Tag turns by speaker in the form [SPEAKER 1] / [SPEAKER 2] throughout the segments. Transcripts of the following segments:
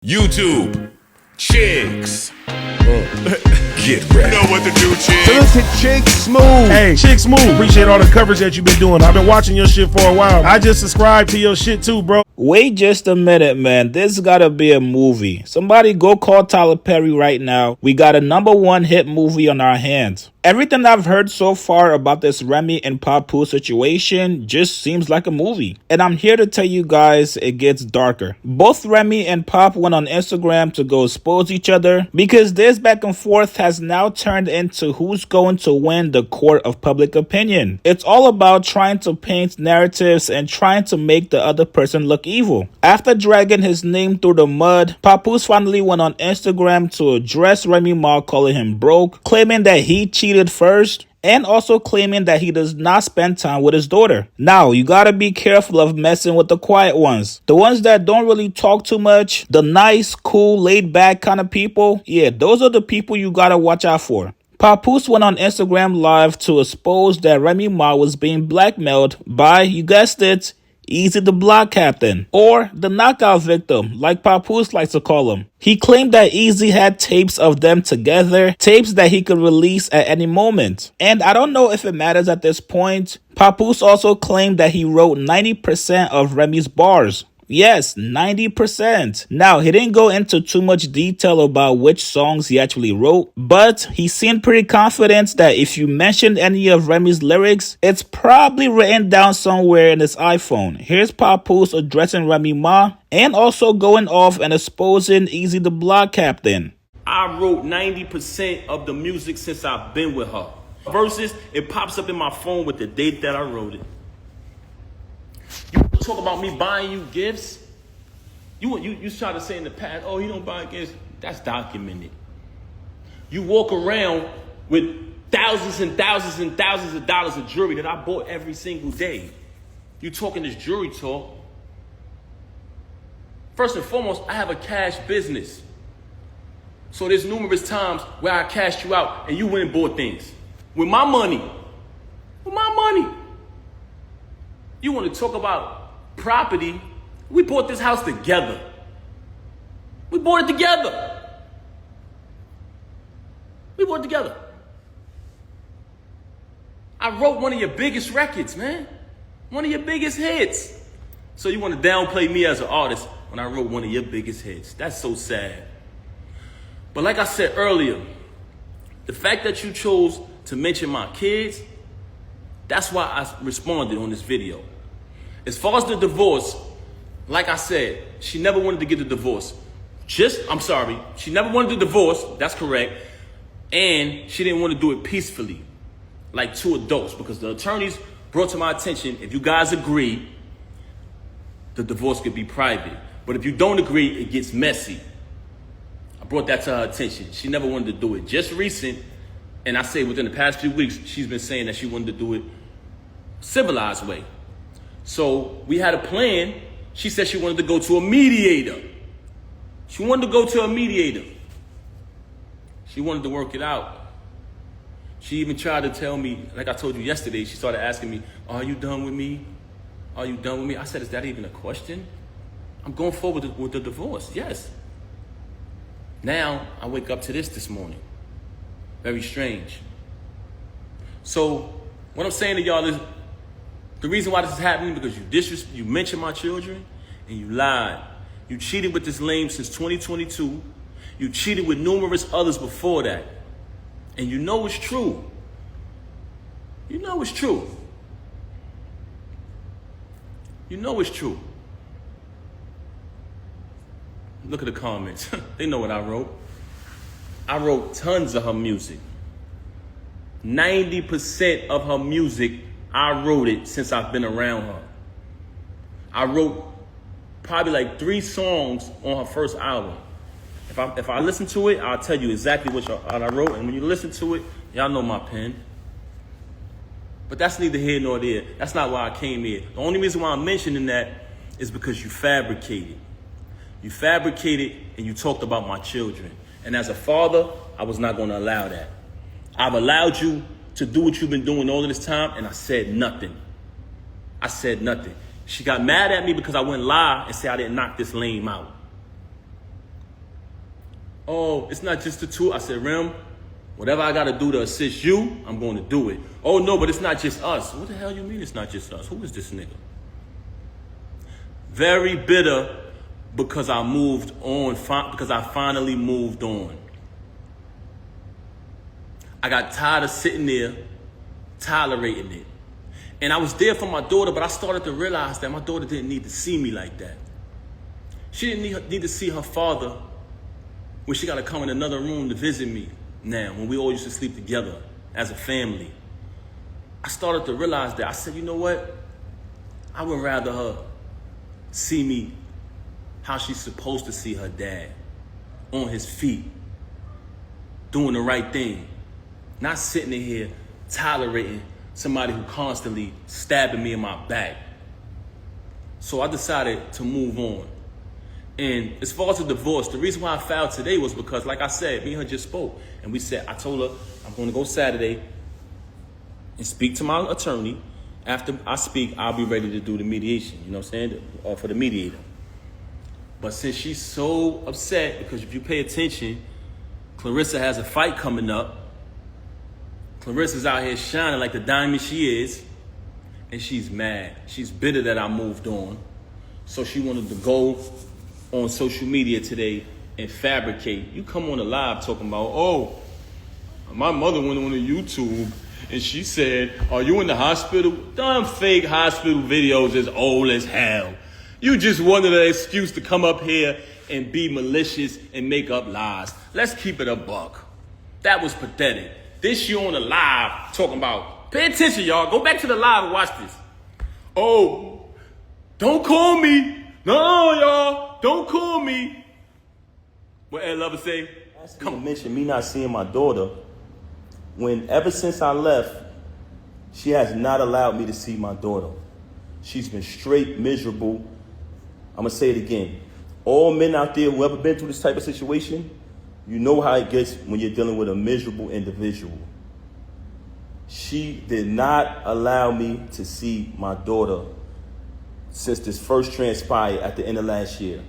[SPEAKER 1] YouTube, chicks. Get ready. You know what to do, chicks.
[SPEAKER 2] Look at Chick Smooth.
[SPEAKER 3] Hey, Chick Smooth, appreciate all the coverage that you've been doing. I've been watching your shit for a while. I just subscribed to your shit too, bro.
[SPEAKER 4] Wait just a minute, man. This gotta be a movie. Somebody go call Tyler Perry right now. We got a #1 hit movie on our hands. Everything I've heard so far about this Remy and Papoose situation just seems like a movie. And I'm here to tell you guys it gets darker. Both Remy and Pop went on Instagram to go expose each other because this back and forth has now turned into who's going to win the court of public opinion. It's all about trying to paint narratives and trying to make the other person look evil. After dragging his name through the mud, Papoose finally went on Instagram to address Remy Ma, calling him broke, claiming that he cheated first, and also claiming that he does not spend time with his daughter. Now, you gotta be careful of messing with the quiet ones. The ones that don't really talk too much, the nice, cool, laid back kind of people. Yeah, those are the people you gotta watch out for. Papoose went on Instagram Live to expose that Remy Ma was being blackmailed by, you guessed it, Eazy the block captain, or the knockout victim, like Papoose likes to call him. He claimed that Eazy had tapes of them together, tapes that he could release at any moment. And I don't know if it matters at this point. Papoose also claimed that he wrote 90% of Remy's bars. Yes, 90%. Now, he didn't go into too much detail about which songs he actually wrote, but he seemed pretty confident that if you mentioned any of Remy's lyrics, it's probably written down somewhere in his iPhone. Here's Papoose addressing Remy Ma and also going off and exposing Eazy the block captain.
[SPEAKER 5] I wrote 90% of the music since I've been with her. Versus, it pops up in my phone with the date that I wrote it. You talk about me buying you gifts. You try to say in the past, oh, he don't buy gifts. That's documented. You walk around with thousands and thousands and thousands of dollars of jewelry that I bought every single day. You talking this jewelry talk. First and foremost, I have a cash business. So there's numerous times where I cashed you out and you went and bought things. With my money. With my money. You want to talk about property? We bought this house together. We bought it together. We bought it together. I wrote one of your biggest records, man. One of your biggest hits. So you want to downplay me as an artist when I wrote one of your biggest hits. That's so sad. But like I said earlier, the fact that you chose to mention my kids, that's why I responded on this video. As far as the divorce, like I said, she never wanted to get the divorce. She never wanted the divorce, that's correct. And she didn't want to do it peacefully, like two adults, because the attorneys brought to my attention, if you guys agree, the divorce could be private. But if you don't agree, it gets messy. I brought that to her attention. She never wanted to do it. Just recent, and I say within the past few weeks, she's been saying that she wanted to do it civilized way. So we had a plan. She said she wanted to go to a mediator. She wanted to go to a mediator. She wanted to work it out. She even tried to tell me, like I told you yesterday, she started asking me, are you done with me? Are you done with me? I said, is that even a question? I'm going forward with the divorce, yes. Now, I wake up to this morning. Very strange. So, what I'm saying to y'all is, the reason why this is happening because you mentioned my children and you lied. You cheated with this lame since 2022. You cheated with numerous others before that. And you know it's true. You know it's true. You know it's true. Look at the comments. They know what I wrote. I wrote tons of her music. 90% of her music, I wrote it since I've been around her. I wrote probably like 3 songs on her first album. If I listen to it, I'll tell you exactly what I wrote. And when you listen to it, y'all know my pen. But that's neither here nor there. That's not why I came here. The only reason why I'm mentioning that is because you fabricated. You fabricated and you talked about my children. And as a father, I was not going to allow that. I've allowed you to do what you've been doing all of this time, and I said nothing. I said nothing. She got mad at me because I wouldn't lie and say I didn't knock this lame out. Oh, it's not just the two. I said, Rem, whatever I got to do to assist you, I'm going to do it. Oh, no, but it's not just us. What the hell you mean it's not just us? Who is this nigga? Very bitter because I moved on, because I finally moved on. I got tired of sitting there tolerating it. And I was there for my daughter, but I started to realize that my daughter didn't need to see me like that. She didn't need to see her father when she got to come in another room to visit me now, when we all used to sleep together as a family. I started to realize that. I said, you know what? I would rather her see me how she's supposed to see her dad, on his feet, doing the right thing, not sitting in here tolerating somebody who constantly stabbing me in my back. So I decided to move on. And as far as the divorce, the reason why I filed today was because, like I said, me and her just spoke. And we said, I told her, I'm going to go Saturday and speak to my attorney. After I speak, I'll be ready to do the mediation, you know what I'm saying, for the mediator. But since she's so upset, because if you pay attention, Clarissa has a fight coming up. Clarissa's out here shining like the diamond she is, and she's mad. She's bitter that I moved on. So she wanted to go on social media today and fabricate. You come on a live talking about, oh, my mother went on YouTube and she said, are you in the hospital? Dumb fake hospital videos is old as hell. You just wanted an excuse to come up here and be malicious and make up lies. Let's keep it a buck. That was pathetic. This you on the live talking about, pay attention, y'all. Go back to the live and watch this. Oh, don't call me. No, y'all, don't call me. What Ed Lover say?
[SPEAKER 2] Come on. Mention me not seeing my daughter. When ever since I left, she has not allowed me to see my daughter. She's been straight miserable. I'm gonna say it again. All men out there who ever been through this type of situation, you know how it gets when you're dealing with a miserable individual. She did not allow me to see my daughter since this first transpired at the end of last year.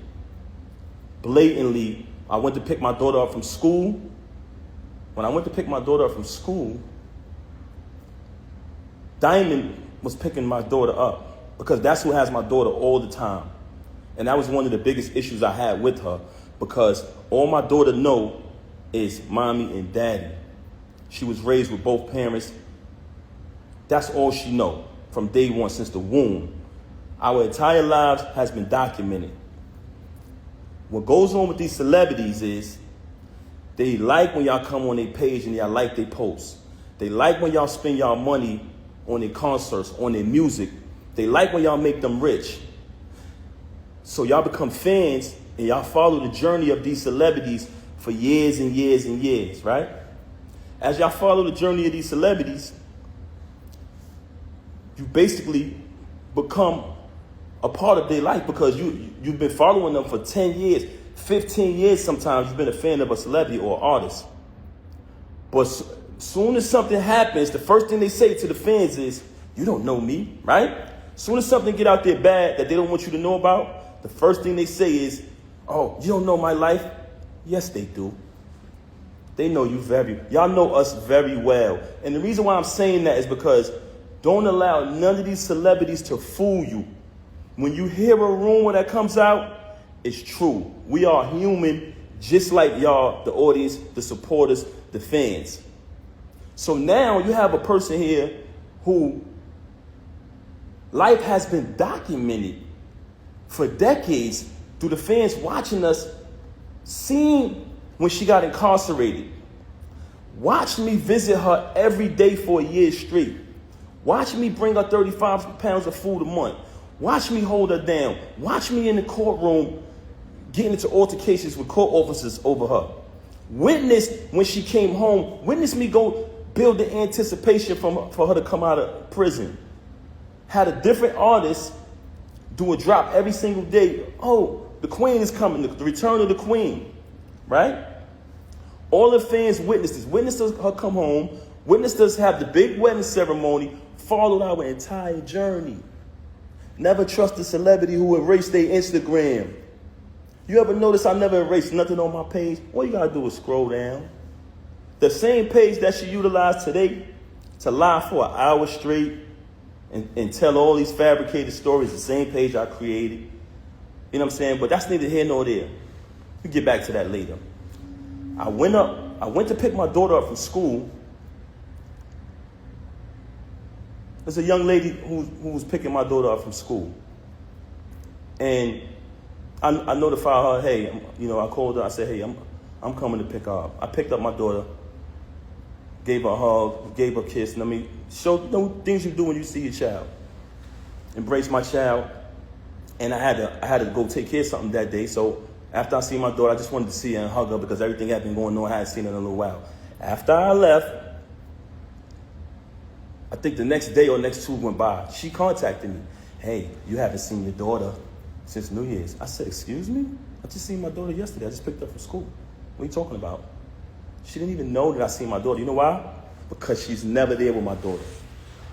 [SPEAKER 2] Blatantly, I went to pick my daughter up from school. When I went to pick my daughter up from school, Diamond was picking my daughter up because that's who has my daughter all the time. And that was one of the biggest issues I had with her because all my daughter know is mommy and daddy. She was raised with both parents. That's all she know from day one, since the womb. Our entire lives has been documented. What goes on with these celebrities is they like when y'all come on their page and y'all like their posts. They like when y'all spend y'all money on their concerts, on their music. They like when y'all make them rich. So y'all become fans and y'all follow the journey of these celebrities for years and years and years, right? As y'all follow the journey of these celebrities, you basically become a part of their life because you've been following them for 10 years, 15 years sometimes. You've been a fan of a celebrity or artist. But soon as something happens, the first thing they say to the fans is, you don't know me, right? Soon as something get out there bad that they don't want you to know about, the first thing they say is, oh, you don't know my life? Yes, they do. They know you y'all know us very well. And the reason why I'm saying that is because don't allow none of these celebrities to fool you. When you hear a rumor that comes out, it's true. We are human, just like y'all, the audience, the supporters, the fans. So now you have a person here who life has been documented for decades through the fans watching us, seeing when she got incarcerated. Watch me visit her every day for a year straight. Watch me bring her 35 pounds of food a month. Watch me hold her down. Watch me in the courtroom getting into altercations with court officers over her. Witness when she came home. Witness me go build the anticipation for her to come out of prison. Had a different artist do a drop every single day. Oh, the queen is coming. The return of the queen. Right? All the fans witnessed this. Witnessed her come home. Witnessed us have the big wedding ceremony. Followed our entire journey. Never trust a celebrity who erased their Instagram. You ever notice I never erased nothing on my page? All you gotta do is scroll down. The same page that she utilized today to lie for an hour straight and tell all these fabricated stories, the same page I created. You know what I'm saying? But that's neither here nor there. We'll get back to that later. I went to pick my daughter up from school. There's a young lady who was picking my daughter up from school. And I notified her, hey, I called her, I said, hey, I'm coming to pick her up. I picked up my daughter, gave her a hug, gave her a kiss, and show things you do when you see your child. Embrace my child. And I had to go take care of something that day. So after I see my daughter, I just wanted to see her and hug her because everything had been going on. I hadn't seen her in a little while. After I left, I think the next day or next 2 went by. She contacted me. Hey, you haven't seen your daughter since New Year's. I said, excuse me? I just seen my daughter yesterday. I just picked her up from school. What are you talking about? She didn't even know that I seen my daughter. You know why? Because she's never there with my daughter.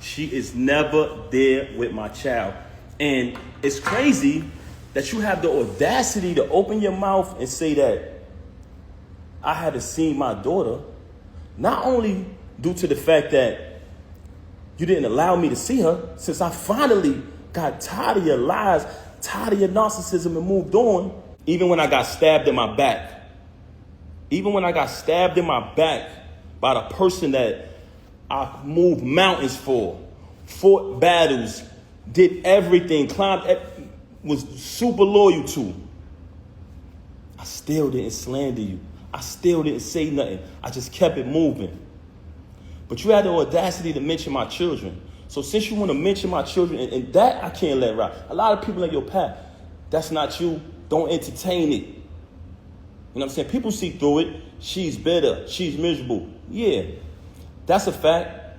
[SPEAKER 2] She is never there with my child. And it's crazy that you have the audacity to open your mouth and say that I haven't seen my daughter, not only due to the fact that you didn't allow me to see her, since I finally got tired of your lies, tired of your narcissism and moved on, even when I got stabbed in my back. Even when I got stabbed in my back by the person that I moved mountains for, fought battles, did everything, was super loyal to, I still didn't slander you. I still didn't say nothing. I just kept it moving. But you had the audacity to mention my children. So since you want to mention my children, and that I can't let ride. A lot of people in your path, that's not you. Don't entertain it. You know what I'm saying? People see through it. She's bitter. She's miserable. Yeah, that's a fact.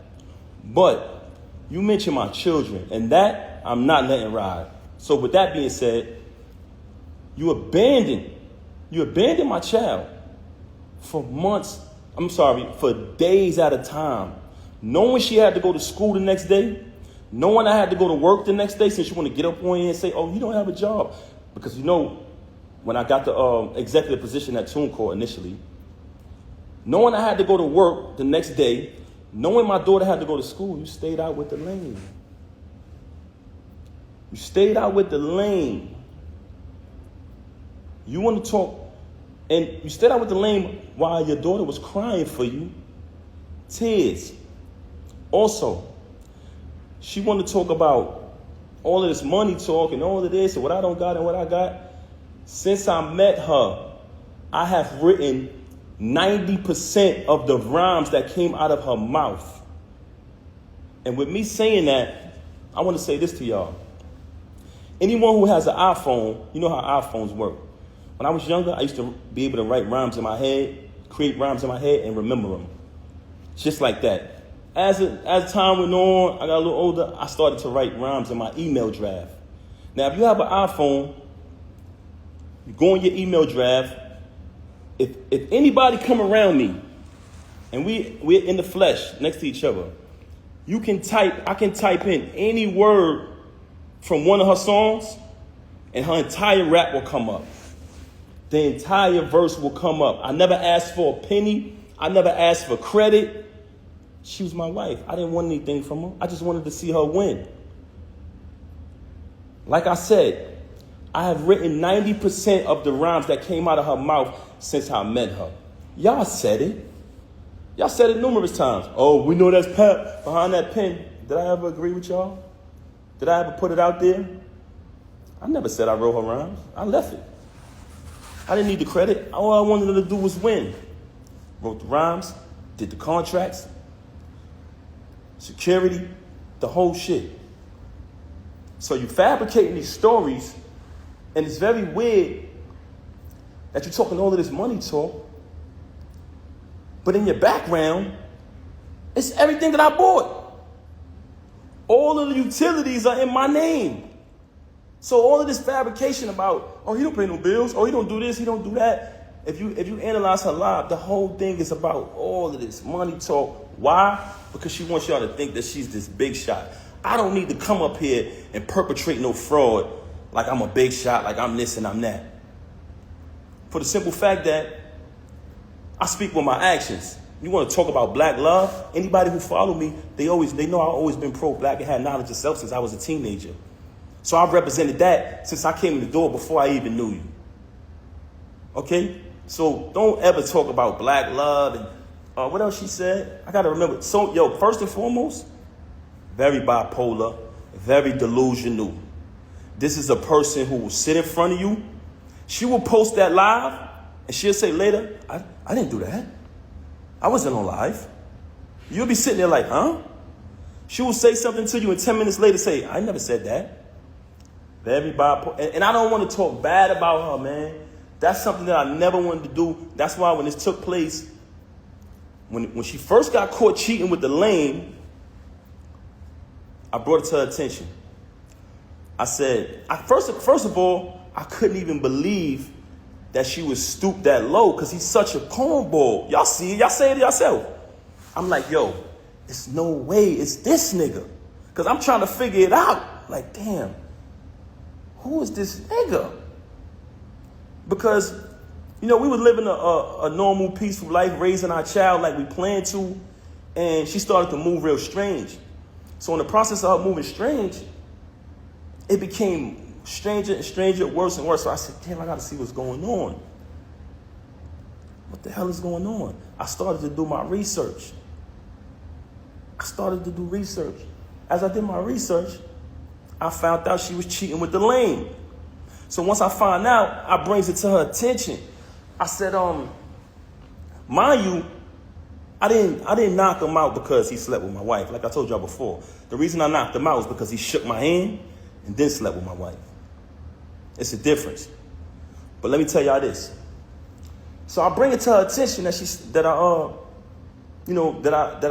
[SPEAKER 2] But you mentioned my children, and that I'm not letting ride. So with that being said, you abandoned my child for months. For days at a time. Knowing she had to go to school the next day, knowing I had to go to work the next day, since you want to get up on here and say, oh, you don't have a job. Because when I got the executive position at TuneCore initially, knowing I had to go to work the next day, knowing my daughter had to go to school, you stayed out with the lane. You stayed out with the lane. You want to talk, and you stayed out with the lane while your daughter was crying for you. Tears. Also, she wanted to talk about all of this money talk and all of this and what I don't got and what I got. Since I met her, I have written 90% of the rhymes that came out of her mouth. And with me saying that, I want to say this to y'all. Anyone who has an iPhone, you know how iPhones work. When I was younger, I used to be able to write rhymes in my head, create rhymes in my head, and remember them. Just like that. As time went on, I got a little older, I started to write rhymes in my email draft. Now, if you have an iPhone, you go in your email draft. If anybody come around me, and we're in the flesh next to each other, I can type in any word from one of her songs, and her entire rap will come up. The entire verse will come up. I never asked for a penny. I never asked for credit. She was my wife. I didn't want anything from her. I just wanted to see her win. Like I said, I have written 90% of the rhymes that came out of her mouth since I met her. Y'all said it. Y'all said it numerous times. Oh, we know that's Pap behind that pen. Did I ever agree with y'all? Did I ever put it out there? I never said I wrote her rhymes. I left it. I didn't need the credit. All I wanted her to do was win. Wrote the rhymes, did the contracts, security, the whole shit. So you fabricating these stories, and it's very weird that you're talking all of this money talk, but in your background, it's everything that I bought. All of the utilities are in my name. So all of this fabrication about, oh, he don't pay no bills, oh, he don't do this, he don't do that. If you analyze her life, the whole thing is about all of this money talk. Why? Because she wants y'all to think that she's this big shot. I don't need to come up here and perpetrate no fraud like I'm a big shot, like I'm this and I'm that. For the simple fact that I speak with my actions. You want to talk about black love? Anybody who follow me, they know I've always been pro-black and had knowledge of self since I was a teenager. So I've represented that since I came in the door before I even knew you. Okay? So don't ever talk about black love and what else she said? I gotta remember. So first and foremost, very bipolar, very delusional. This is a person who will sit in front of you. She will post that live and she'll say later, I didn't do that. I wasn't on live. You'll be sitting there like, huh? She will say something to you and 10 minutes later say, I never said that. Very bipolar. And I don't want to talk bad about her, man. That's something that I never wanted to do. That's why when this took place, when she first got caught cheating with the lame, I brought it to her attention. I said, first of all, I couldn't even believe that she was stooped that low because he's such a cornball. Y'all see it. Y'all say it yourself. I'm like, yo, it's no way it's this nigga. Because I'm trying to figure it out. Like, damn, who is this nigga? Because, we were living a normal, peaceful life, raising our child like we planned to, and she started to move real strange. So in the process of her moving strange, it became stranger and stranger, worse and worse. So I said, damn, I got to see what's going on. What the hell is going on? I started to do my research. As I did my research, I found out she was cheating with the lame. So once I find out, I brings it to her attention. I said, mind you, I didn't knock him out because he slept with my wife. Like I told y'all before, the reason I knocked him out was because he shook my hand and then slept with my wife. It's a difference. But let me tell y'all this. So I bring it to her attention that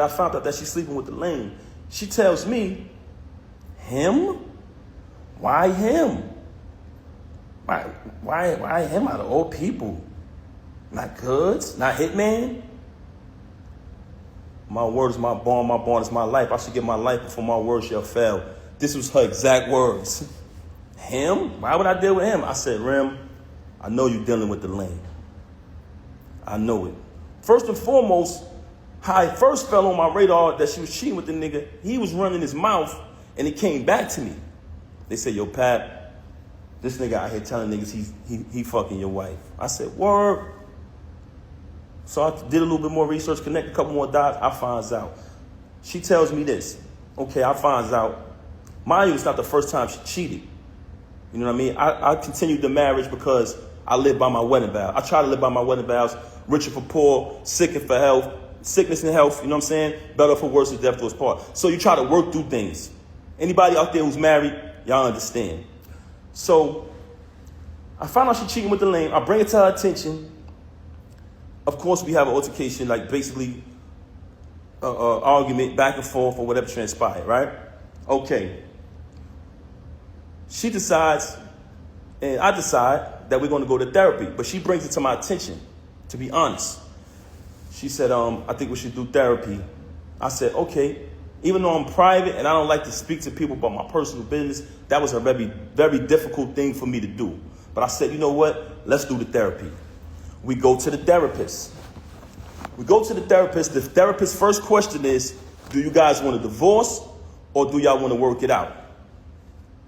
[SPEAKER 2] I found out that she's sleeping with the lame. She tells me, him? Why him? Why him out of all people? Not Goods? Not Hitman? My word is my bond is my life. I should give my life before my word shall fail. This was her exact words. Him? Why would I deal with him? I said, Rem, I know you're dealing with the lame. I know it. First and foremost, how it first fell on my radar that she was cheating with the nigga, he was running his mouth and it came back to me. They said, yo, Pat, this nigga out here telling niggas he fucking your wife. I said, word. So I did a little bit more research, connect a couple more dots. I finds out. She tells me this. Okay, I finds out. Mind you, it's not the first time she cheated. You know what I mean? I continued the marriage because I live by my wedding vow. I try to live by my wedding vows. Richer for poor, sick and for health, sickness and health, you know what I'm saying? Better for worse, death do us part. So you try to work through things. Anybody out there who's married, y'all understand. So I found out she cheating with the lame. I bring it to her attention. Of course, we have an altercation, like basically argument back and forth or whatever transpired, right? Okay. She decides, and I decide that we're going to go to therapy. But she brings it to my attention, to be honest. She said, I think we should do therapy. I said, okay. Even though I'm private and I don't like to speak to people about my personal business, that was a very, very difficult thing for me to do. But I said, you know what? Let's do the therapy. We go to the therapist. The therapist's first question is, do you guys want a divorce or do y'all want to work it out?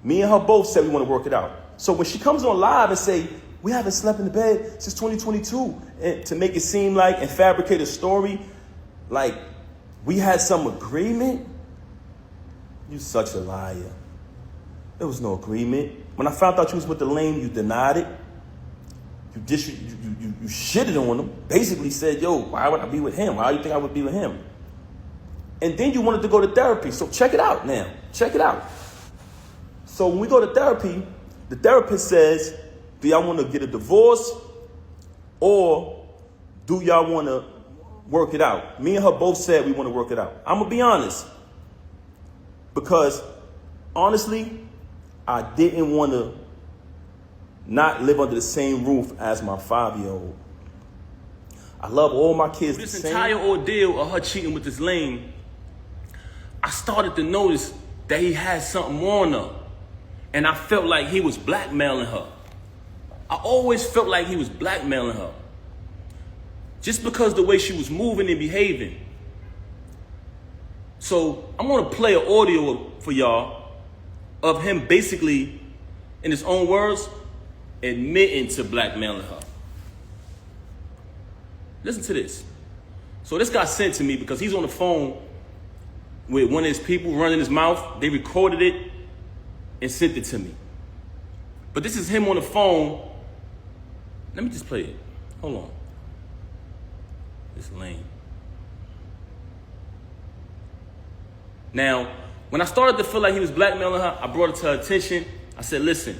[SPEAKER 2] Me and her both said we want to work it out. So when she comes on live and say, we haven't slept in the bed since 2022, and to make it seem like and fabricate a story like we had some agreement, you such a liar. There was no agreement. When I found out you was with the lame, you denied it. You shitted on him. Basically said, yo, why would I be with him? Why do you think I would be with him? And then you wanted to go to therapy. So check it out now. Check it out. So when we go to therapy, the therapist says, do y'all want to get a divorce or do y'all want to work it out? Me and her both said we want to work it out. I'm going to be honest. Because honestly, I didn't want to not live under the same roof as my 5-year-old. I love all my kids the same.
[SPEAKER 5] This entire ordeal of her cheating with this lame, I started to notice that he had something on her. And I felt like he was blackmailing her. I always felt like he was blackmailing her. Just because the way she was moving and behaving. So I'm gonna play an audio for y'all of him basically, in his own words, admitting to blackmailing her. Listen to this. So this got sent to me because he's on the phone with one of his people running his mouth. They recorded it and sent it to me. But this is him on the phone. Let me just play it. Hold on. It's lame. Now, when I started to feel like he was blackmailing her, I brought it to her attention. I said, listen,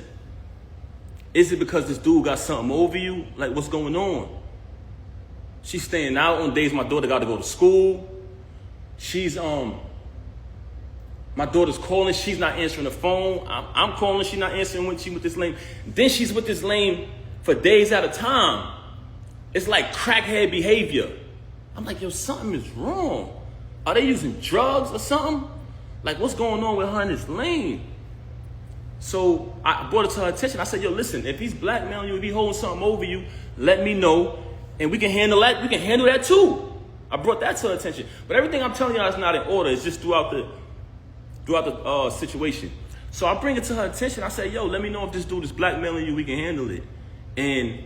[SPEAKER 5] is it because this dude got something over you? Like, what's going on? She's staying out on days my daughter got to go to school. She's, my daughter's calling, she's not answering the phone. I'm calling, she's not answering when she with this lame. Then she's with this lame for days at a time. It's like crackhead behavior. I'm like, yo, something is wrong. Are they using drugs or something? Like, what's going on with her and this lame? So I brought it to her attention. I said, yo, listen, if he's blackmailing you, if he's holding something over you, let me know. And we can handle that. We can handle that too. I brought that to her attention. But everything I'm telling y'all is not in order. It's just throughout the situation. So I bring it to her attention. I say, yo, let me know if this dude is blackmailing you. We can handle it. And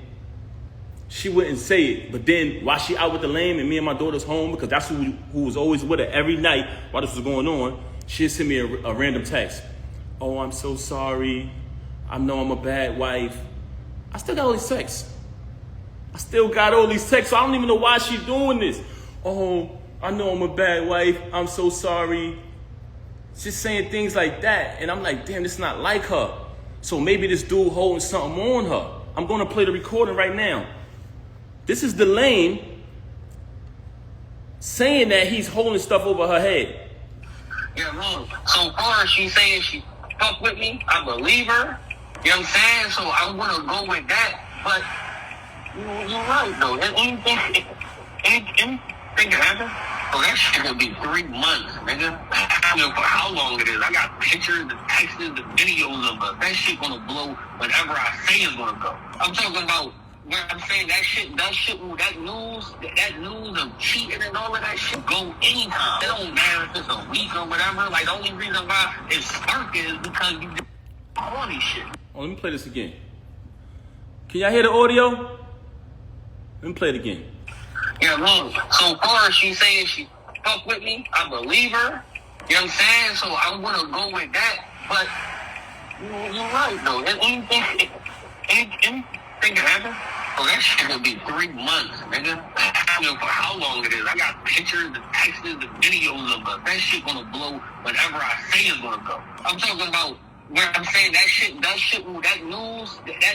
[SPEAKER 5] she wouldn't say it. But then while she out with the lame and me and my daughter's home, because that's who was always with her every night while this was going on, she'd send me a random text. Oh, I'm so sorry. I know I'm a bad wife. I still got all these texts. So I don't even know why she's doing this. Oh, I know I'm a bad wife. I'm so sorry. Just saying things like that. And I'm like, damn, this is not like her. So maybe this dude holding something on her. I'm going to play the recording right now. This is the lame saying that he's holding stuff over her head.
[SPEAKER 6] Yeah, man. So far, she's saying she fuck with me. I believe her. You know what I'm saying? So I'm going to go with that. But you're right, though. Anything can happen. So that shit gonna be 3 months, nigga. I don't know for how long it is. I got pictures, the texts, the videos of her. That shit gonna blow whenever I say it's gonna go. I'm talking about when I'm saying that news of cheating and all of that shit go anytime. It don't matter if it's a week or whatever. Like, the only reason why it's sparking is because you do all these shit.
[SPEAKER 5] Oh, let me play this again. Can y'all hear the audio? Let me play it again.
[SPEAKER 6] Yeah, man. So far, she's saying she fuck with me. I believe her. You know what I'm saying? So I'm going to go with that. But you're right, though. Anything can happen. So that shit gonna be 3 months, nigga. I don't know for how long it is. I got pictures, the texts, the videos of her. That shit gonna blow whenever I say it's gonna go. I'm talking about when I'm saying that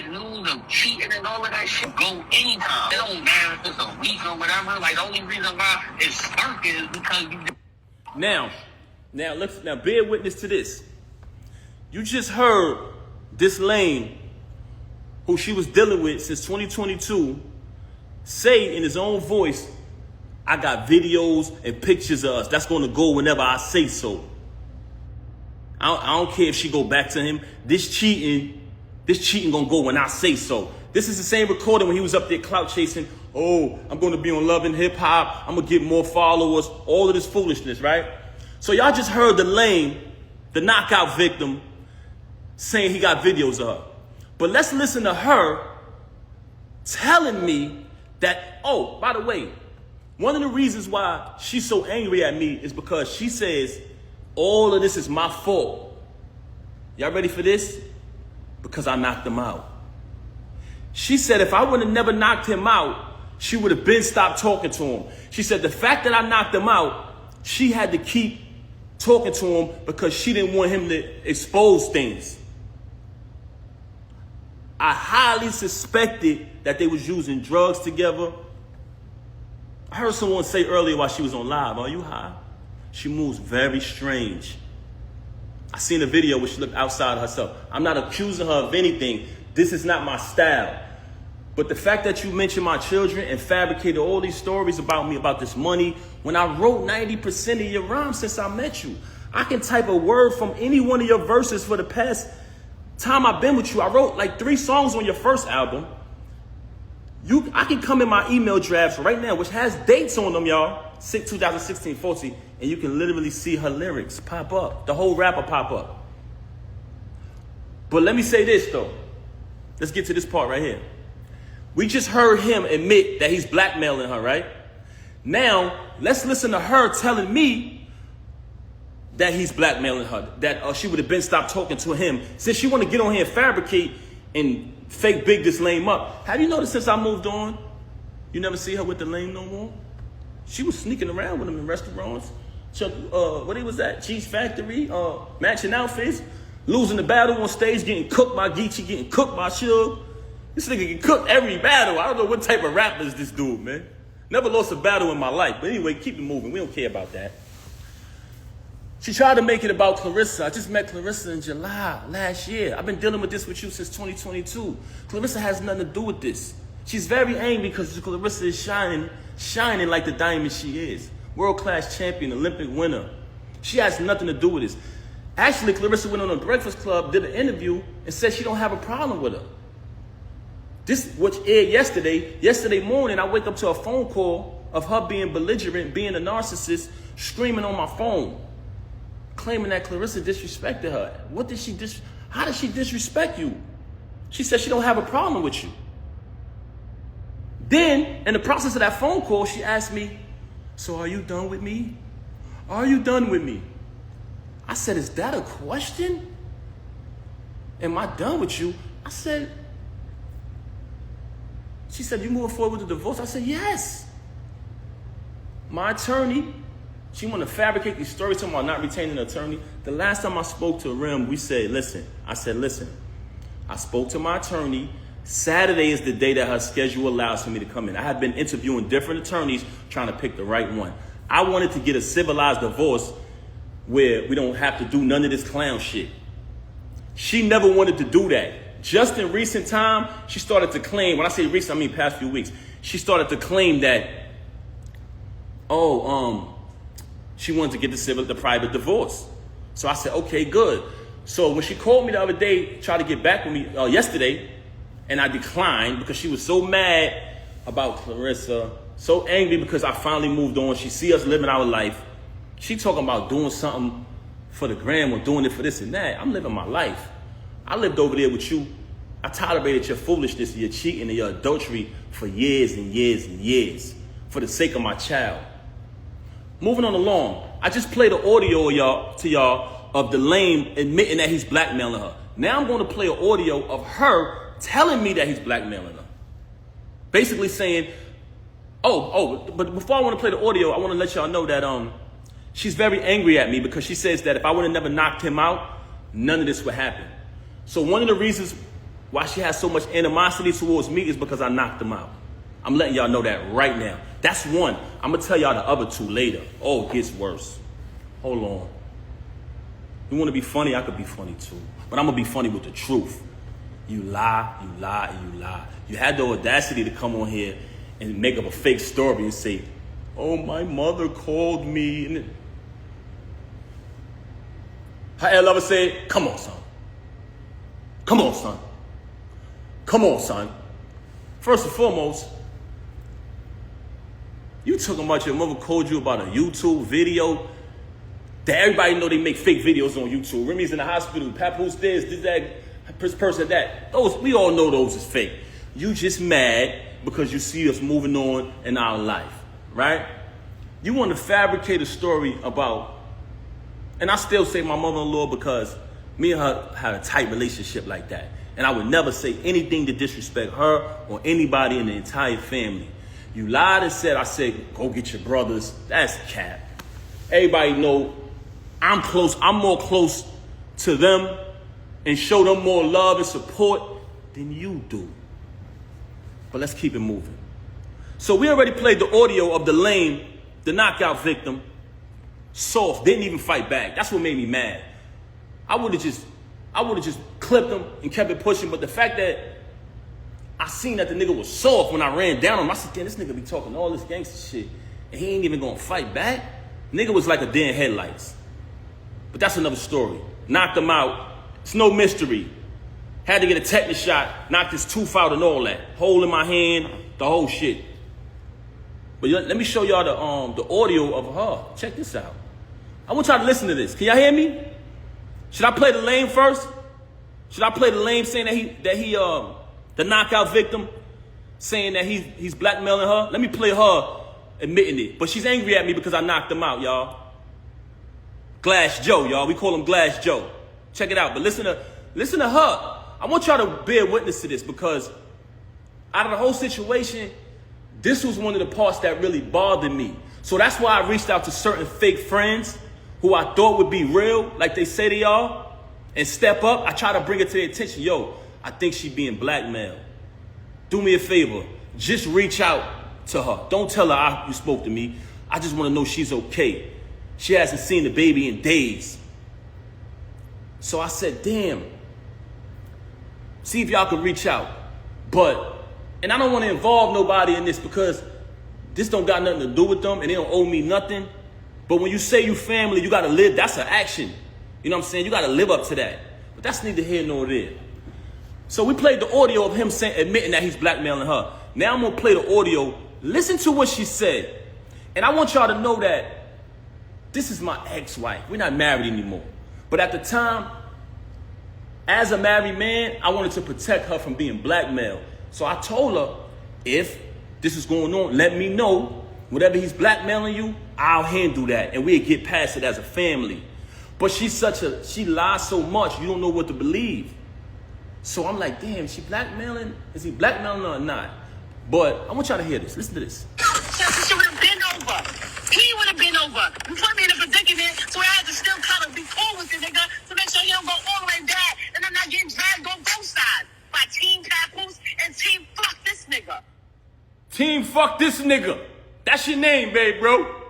[SPEAKER 6] news of cheating and all of that shit go anytime. It don't matter if it's a week or whatever. Like, the only reason why it's sparking is because you.
[SPEAKER 5] Now bear witness to this. You just heard this lame, who she was dealing with since 2022, say in his own voice, I got videos and pictures of us. That's going to go whenever I say so. I don't care if she go back to him. This cheating going to go when I say so. This is the same recording when he was up there clout chasing. Oh, I'm going to be on Love and Hip Hop. I'm going to get more followers. All of this foolishness, right? So y'all just heard the lame, the knockout victim, saying he got videos of her. But let's listen to her telling me that, oh, by the way, one of the reasons why she's so angry at me is because she says all of this is my fault. Y'all ready for this? Because I knocked him out. She said if I would have never knocked him out, she would have been stopped talking to him. She said the fact that I knocked him out, she had to keep talking to him because she didn't want him to expose things. I highly suspected that they was using drugs together. I heard someone say earlier while she was on live, are you high? She moves very strange. I seen a video where she looked outside herself. I'm not accusing her of anything. This is not my style. But the fact that you mentioned my children and fabricated all these stories about me, about this money, when I wrote 90% of your rhymes since I met you, I can type a word from any one of your verses for the past Time I've been with you, I wrote like 3 songs on your first album. I can come in my email drafts right now, which has dates on them, y'all. 2016, 14, and you can literally see her lyrics pop up. The whole rapper pop up. But let me say this though. Let's get to this part right here. We just heard him admit that he's blackmailing her, right? Now, let's listen to her telling me that he's blackmailing her, that she would have been stopped talking to him since she want to get on here and fabricate and fake big this lame up. Have you noticed since I moved on, you never see her with the lame no more? She was sneaking around with him in restaurants. What he was at? Cheese Factory, matching outfits, losing the battle on stage, getting cooked by Geechee, getting cooked by Suge. This nigga get cooked every battle. I don't know what type of rapper is this dude, man. Never lost a battle in my life. But anyway, keep it moving. We don't care about that. She tried to make it about Clarissa. I just met Clarissa in July last year. I've been dealing with this with you since 2022. Clarissa has nothing to do with this. She's very angry because Clarissa is shining like the diamond she is. World-class champion, Olympic winner. She has nothing to do with this. Actually, Clarissa went on a Breakfast Club, did an interview, and said she don't have a problem with her. This, which aired yesterday. Yesterday morning, I wake up to a phone call of her being belligerent, being a narcissist, screaming on my phone, claiming that Clarissa disrespected her. How did she disrespect you? She said she don't have a problem with you. Then, in the process of that phone call, she asked me, so are you done with me? Are you done with me? I said, is that a question? Am I done with you? I said, she said, you moving forward with the divorce? I said, yes. My attorney, she want to fabricate these stories talking about not retaining an attorney. The last time I spoke to Rem, we said, listen. I spoke to my attorney. Saturday is the day that her schedule allows for me to come in. I had been interviewing different attorneys trying to pick the right one. I wanted to get a civilized divorce where we don't have to do none of this clown shit. She never wanted to do that. Just in recent time, she started to claim, when I say recent, I mean past few weeks, she started to claim that, she wanted to get the private divorce. So I said, okay, good. So when she called me the other day, tried to get back with me yesterday, and I declined because she was so mad about Clarissa, so angry because I finally moved on. She see us living our life. She talking about doing something for the gram or doing it for this and that. I'm living my life. I lived over there with you. I tolerated your foolishness, your cheating, and your adultery for years and years and years for the sake of my child. Moving on along, I just played the audio to y'all of the lame admitting that he's blackmailing her. Now I'm going to play an audio of her telling me that he's blackmailing her. Basically saying, but before I want to play the audio, I want to let y'all know that she's very angry at me because she says that if I would have never knocked him out, none of this would happen. So one of the reasons why she has so much animosity towards me is because I knocked him out. I'm letting y'all know that right now. That's one. I'm going to tell y'all the other two later. Oh, it gets worse. Hold on. You want to be funny? I could be funny too. But I'm going to be funny with the truth. You lie, you lie, and you lie. You had the audacity to come on here and make up a fake story and say, oh, my mother called me. And her lover said, come on, son. Come on, son. Come on, son. First and foremost, you talking about your mother called you about a YouTube video that everybody know they make fake videos on YouTube. Remy's in the hospital. Papoose this, that, person that. Those, we all know those is fake. You just mad because you see us moving on in our life, right? You want to fabricate a story about, and I still say my mother-in-law because me and her had a tight relationship like that. And I would never say anything to disrespect her or anybody in the entire family. You lied and said, I said, go get your brothers. That's cap. Everybody know I'm close. I'm more close to them and show them more love and support than you do. But let's keep it moving. So we already played the audio of the lame, the knockout victim, soft, didn't even fight back. That's what made me mad. I would have just clipped him and kept it pushing, but the fact that I seen that the nigga was soft when I ran down on him, I said, damn, this nigga be talking all this gangster shit, and he ain't even gonna fight back? Nigga was like a deer in headlights. But that's another story. Knocked him out. It's no mystery. Had to get a tetanus shot, knocked his tooth out and all that. Hole in my hand, the whole shit. But let me show y'all the audio of her. Check this out. I want y'all to listen to this. Can y'all hear me? Should I play the lame first? Should I play the lame saying that he the knockout victim, saying that he's blackmailing her? Let me play her admitting it. But she's angry at me because I knocked him out, y'all. Glass Joe, y'all. We call him Glass Joe. Check it out. But listen to her. I want y'all to bear witness to this because out of the whole situation, this was one of the parts that really bothered me. So that's why I reached out to certain fake friends who I thought would be real, like they say they are, and step up. I try to bring it to their attention. Yo, I think she's being blackmailed. Do me a favor. Just reach out to her. Don't tell her you spoke to me. I just want to know she's okay. She hasn't seen the baby in days. So I said, damn. See if y'all can reach out. And I don't want to involve nobody in this because this don't got nothing to do with them and they don't owe me nothing. But when you say you family, you got to live. That's an action. You know what I'm saying? You got to live up to that. But that's neither here nor there. So we played the audio of him admitting that he's blackmailing her. Now I'm going to play the audio. Listen to what she said. And I want y'all to know that this is my ex-wife. We're not married anymore. But at the time, as a married man, I wanted to protect her from being blackmailed. So I told her, if this is going on, let me know. Whatever he's blackmailing you, I'll handle that. And we'll get past it as a family. But she lies so much, you don't know what to believe. So I'm like, damn, she blackmailing? Is he blackmailing her or not? But I want y'all to hear this. Listen to this.
[SPEAKER 6] She would have been over. He would have been over. You put me in a predicament, so I had to still kind of be cool with the nigga to make sure he don't go all the way back and I'm not getting dragged on both sides by Team Papoose and Team Fuck This Nigga.
[SPEAKER 5] Team Fuck This Nigga. That's your name, babe, bro.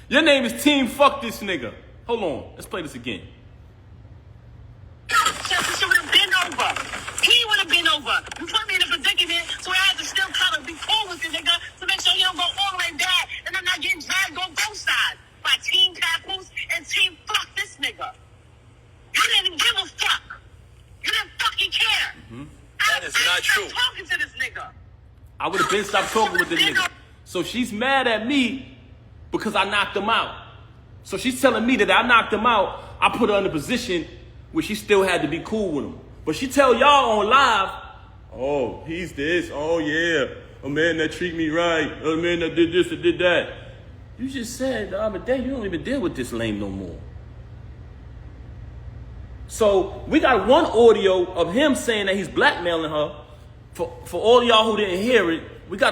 [SPEAKER 5] Your name is Team Fuck This Nigga. Hold on. Let's play this again.
[SPEAKER 6] She would have been over. He would have been over. You put me in a predicament, so I had to still kind of be cool with the nigga to make sure he don't go all the way back and I'm not getting dragged on both sides by Team Papoose and Team Fuck This Nigga. You didn't give a fuck. You didn't fucking care.
[SPEAKER 5] Mm-hmm.
[SPEAKER 6] That is not true. Talking to this nigga.
[SPEAKER 5] I would have been stopped talking with this nigga. So she's mad at me because I knocked him out. So she's telling me that I knocked him out. I put her in a position where she still had to be cool with him. But she tell y'all on live, oh, he's this. Oh, yeah. A man that treat me right. A man that did this and did that. You just said the other day you don't even deal with this lame no more. So we got one audio of him saying that he's blackmailing her. For all y'all who didn't hear it, we got